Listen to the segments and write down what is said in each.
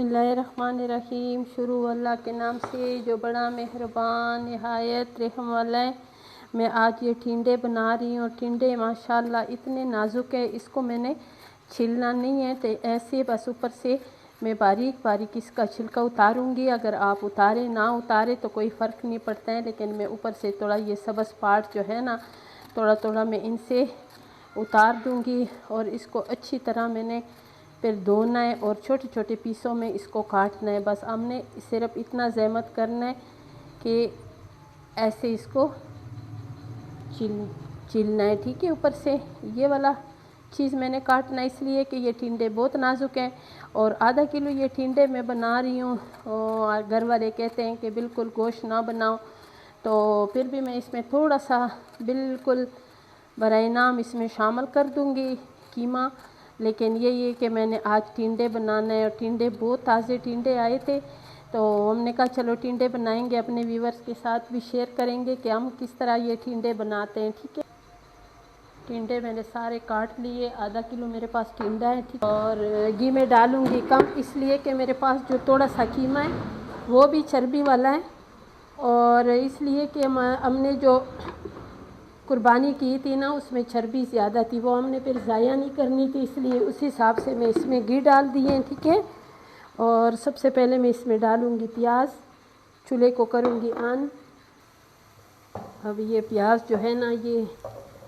बिस्मिल्लाहिर्रहमानिर्रहीम। शुरू अल्लाह के नाम से जो बड़ा मेहरबान निहायत रहम वाला है। मैं आज ये टिंडे बना रही हूँ। टिंडे माशाल्लाह इतने नाजुक है, इसको मैंने छीलना नहीं है, तो ऐसे बस ऊपर से मैं बारीक बारीक इसका छिलका उतारूँगी। अगर आप उतारे ना उतारे तो कोई फ़र्क नहीं पड़ता है, लेकिन मैं ऊपर से थोड़ा ये सब्ज़ पार्ट जो है ना, थोड़ा थोड़ा मैं इनसे उतार दूँगी। और इसको अच्छी तरह मैंने फिर धोना है और छोटे छोटे पीसों में इसको काटना है। बस हमने सिर्फ इतना ज़हमत करना है कि ऐसे इसको छीलना है, ठीक है। ऊपर से ये वाला चीज़ मैंने काटना इसलिए कि ये टिंडे बहुत नाजुक हैं और आधा किलो ये टिंडे मैं बना रही हूँ। और घर वाले कहते हैं कि बिल्कुल गोश्त ना बनाओ, तो फिर भी मैं इसमें थोड़ा सा बिल्कुल बराए नाम इसमें शामिल कर दूँगी कीमा। लेकिन ये कि मैंने आज टिंडे बनाना है और टिंडे बहुत ताज़े टिंडे आए थे, तो हमने कहा चलो टिंडे बनाएंगे, अपने व्यूवर्स के साथ भी शेयर करेंगे कि हम किस तरह ये टिंडे बनाते हैं, ठीक है। टिंडे मैंने सारे काट लिए, आधा किलो मेरे पास टिंडा है, ठीक। और घी में डालूँगी कम, इसलिए कि मेरे पास जो थोड़ा सा कीमा है वो भी चर्बी वाला है, और इसलिए कि हमने जो कुर्बानी की थी ना उसमें चर्बी ज़्यादा थी, वो हमने फिर ज़ाया नहीं करनी थी, इसलिए उस हिसाब से मैं इसमें घी डाल दिए हैं, ठीक है। और सबसे पहले मैं इसमें डालूँगी प्याज, चूल्हे को करूँगी ऑन। अब ये प्याज जो है ना ये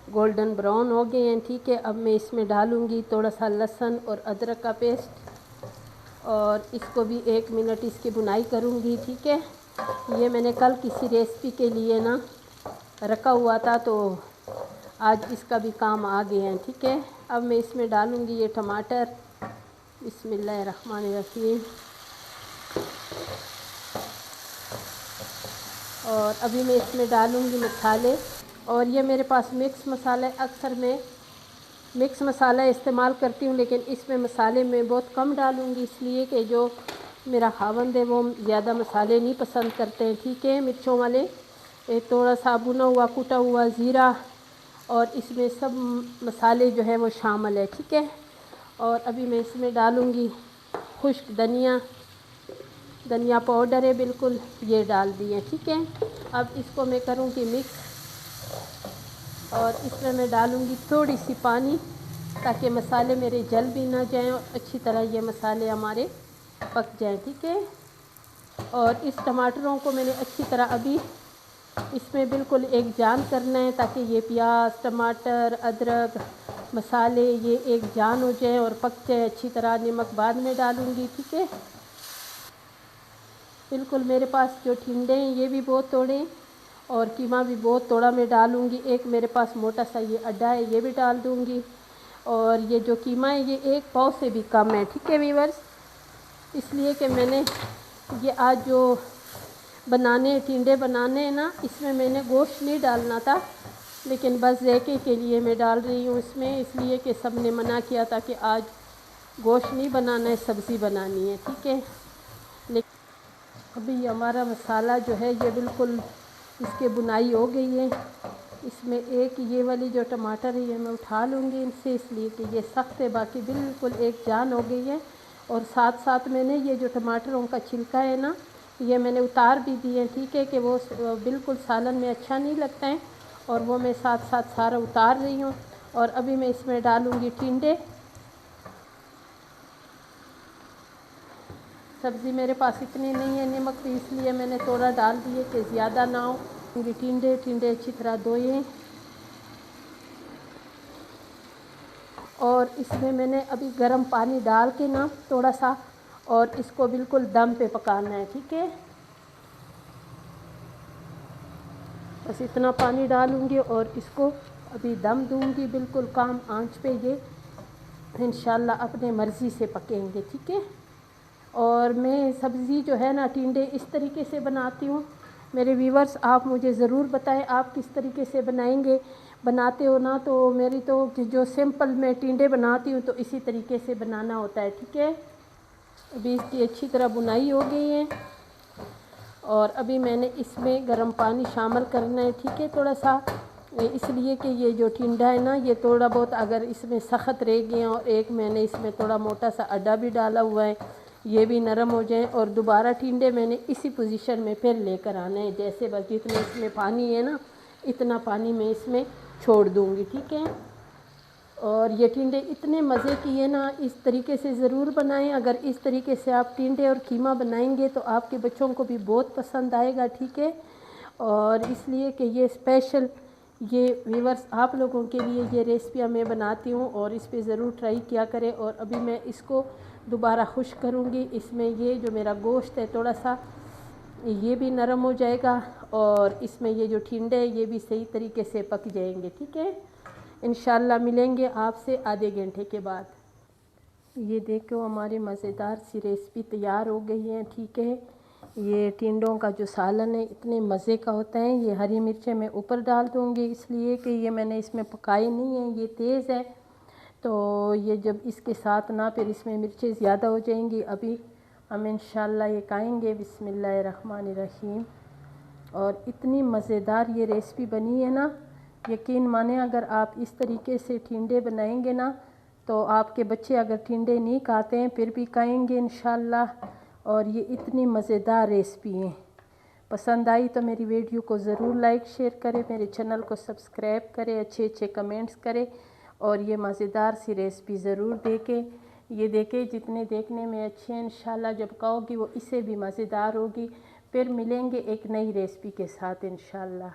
गोल्डन ब्राउन हो गए हैं, ठीक है। अब मैं इसमें डालूँगी थोड़ा सा लहसुन और अदरक का पेस्ट, और इसको भी 1 मिनट इसकी भुनाई करूँगी, ठीक है। ये मैंने कल किसी रेसिपी के लिए ना रखा हुआ था, तो आज इसका भी काम आ गया है, ठीक है। अब मैं इसमें डालूँगी ये टमाटर, बिस्मिल्लाहिर्रहमानिर्रहीम। और अभी मैं इसमें डालूँगी मसाले, और ये मेरे पास मिक्स मसाला है। अक्सर मैं मिक्स मसाला इस्तेमाल करती हूँ, लेकिन इसमें मसाले मैं बहुत कम डालूँगी, इसलिए कि जो मेरा खावंद है वो ज़्यादा मसाले नहीं पसंद करते हैं, ठीक है, मिर्चों वाले। थोड़ा सा भुना हुआ कुटा हुआ ज़ीरा, और इसमें सब मसाले जो है वो शामिल है, ठीक है। और अभी मैं इसमें डालूँगी खुश्क धनिया पाउडर है बिल्कुल, ये डाल दिए, ठीक है। अब इसको मैं करूँगी मिक्स, और इसमें मैं डालूँगी थोड़ी सी पानी, ताकि मसाले मेरे जल भी ना जाएं और अच्छी तरह ये मसाले हमारे पक जाएं, ठीक है। और इस टमाटरों को मैंने अच्छी तरह अभी इसमें बिल्कुल एक जान करना है, ताकि ये प्याज, टमाटर, अदरक, मसाले ये एक जान हो जाए और पक जाए अच्छी तरह। नमक बाद में डालूँगी, ठीक है। बिल्कुल मेरे पास जो टिंडे हैं ये भी बहुत थोड़े हैं, और कीमा भी बहुत थोड़ा मैं डालूँगी। एक मेरे पास मोटा सा ये अड्डा है, ये भी डाल दूँगी। और ये जो कीमा है ये 1 पाव से भी कम है, ठीक है व्यूअर्स। इसलिए कि मैंने ये आज जो टिंडे बनाने हैं ना, इसमें मैंने गोश्त नहीं डालना था, लेकिन बस ज़ायके के लिए मैं डाल रही हूँ इसमें, इसलिए कि सब ने मना किया था कि आज गोश्त नहीं बनाना है, सब्ज़ी बनानी है, ठीक है। लेकिन अभी हमारा मसाला जो है ये बिल्कुल इसके बुनाई हो गई है। इसमें एक ये वाली जो टमाटर है ये मैं उठा लूँगी इनसे, इसलिए कि ये सख्त है, बाकी बिल्कुल एक जान हो गई है। और साथ साथ मैंने ये जो टमाटरों का छिलका है ना, ये मैंने उतार भी दिए, ठीक है, कि वो बिल्कुल सालन में अच्छा नहीं लगता है, और वो मैं साथ साथ सारा उतार रही हूँ। और अभी मैं इसमें डालूँगी टिंडे। सब्ज़ी मेरे पास इतनी नहीं है नमक भी, इसलिए मैंने थोड़ा डाल दिए कि ज़्यादा ना हो। टिंडे अच्छी तरह धोए, और इसमें मैंने अभी गर्म पानी डाल के ना थोड़ा सा, और इसको बिल्कुल दम पे पकाना है, ठीक है। बस इतना पानी डालूँगी और इसको अभी दम दूँगी बिल्कुल कम आंच पे, ये इंशाल्लाह अपने मर्ज़ी से पकेंगे, ठीक है। और मैं सब्ज़ी जो है ना टिंडे इस तरीके से बनाती हूँ। मेरे व्यूवर्स आप मुझे ज़रूर बताएं आप किस तरीके से बनाते हो ना, तो मेरी तो जो सिंपल मैं टिंडे बनाती हूँ तो इसी तरीके से बनाना होता है, ठीक है। अभी इसकी अच्छी तरह बुनाई हो गई है, और अभी मैंने इसमें गर्म पानी शामिल करना है, ठीक है, थोड़ा सा, इसलिए कि ये जो टिंडा है ना ये थोड़ा बहुत अगर इसमें सख्त रह गए, और एक मैंने इसमें थोड़ा मोटा सा अड्डा भी डाला हुआ है, ये भी नरम हो जाए। और दोबारा टिंडे मैंने इसी पोजीशन में फिर लेकर आना है, जैसे बस जितना इसमें पानी है ना इतना पानी मैं इसमें छोड़ दूँगी, ठीक है। और ये टिंडे इतने मज़े की है ना, इस तरीके से ज़रूर बनाएं। अगर इस तरीके से आप टिंडे और कीमा बनाएंगे तो आपके बच्चों को भी बहुत पसंद आएगा, ठीक है। और इसलिए कि ये स्पेशल ये व्यूअर्स आप लोगों के लिए ये रेसिपियाँ मैं बनाती हूँ और इस पे ज़रूर ट्राई किया करें। और अभी मैं इसको दोबारा खुश करूँगी। इसमें ये जो मेरा गोश्त है थोड़ा सा ये भी नरम हो जाएगा और इसमें ये जो टिंडे है ये भी सही तरीके से पक जाएंगे, ठीक है। इंशाल्लाह मिलेंगे आपसे आधे घंटे के बाद। ये देखो हमारी मज़ेदार सी रेसिपी तैयार हो गई है, ठीक है। ये टिंडों का जो सालन है इतने मज़े का होता है। ये हरी मिर्चें मैं ऊपर डाल दूँगी इसलिए कि ये मैंने इसमें पकाई नहीं है, ये तेज़ है तो ये जब इसके साथ ना फिर इसमें मिर्चें ज़्यादा हो जाएंगी। अभी हम इंशाल्लाह ये खाएँगे। बिस्मिल्लाहिर्रहमानिर्रहीम। और इतनी मज़ेदार ये रेसिपी बनी है ना, यकीन माने अगर आप इस तरीके से टिंडे बनाएंगे ना तो आपके बच्चे अगर टिंडे नहीं खाते हैं फिर भी खाएंगे इंशाल्लाह। और ये इतनी मज़ेदार रेसिपी है। पसंद आई तो मेरी वीडियो को ज़रूर लाइक शेयर करें, मेरे चैनल को सब्सक्राइब करें, अच्छे अच्छे कमेंट्स करें और ये मज़ेदार सी रेसिपी ज़रूर देखें। ये देखें जितने देखने में अच्छे हैं इंशाल्लाह जब खाओगी वो इससे भी मज़ेदार होगी। फिर मिलेंगे एक नई रेसिपी के साथ इंशाल्लाह।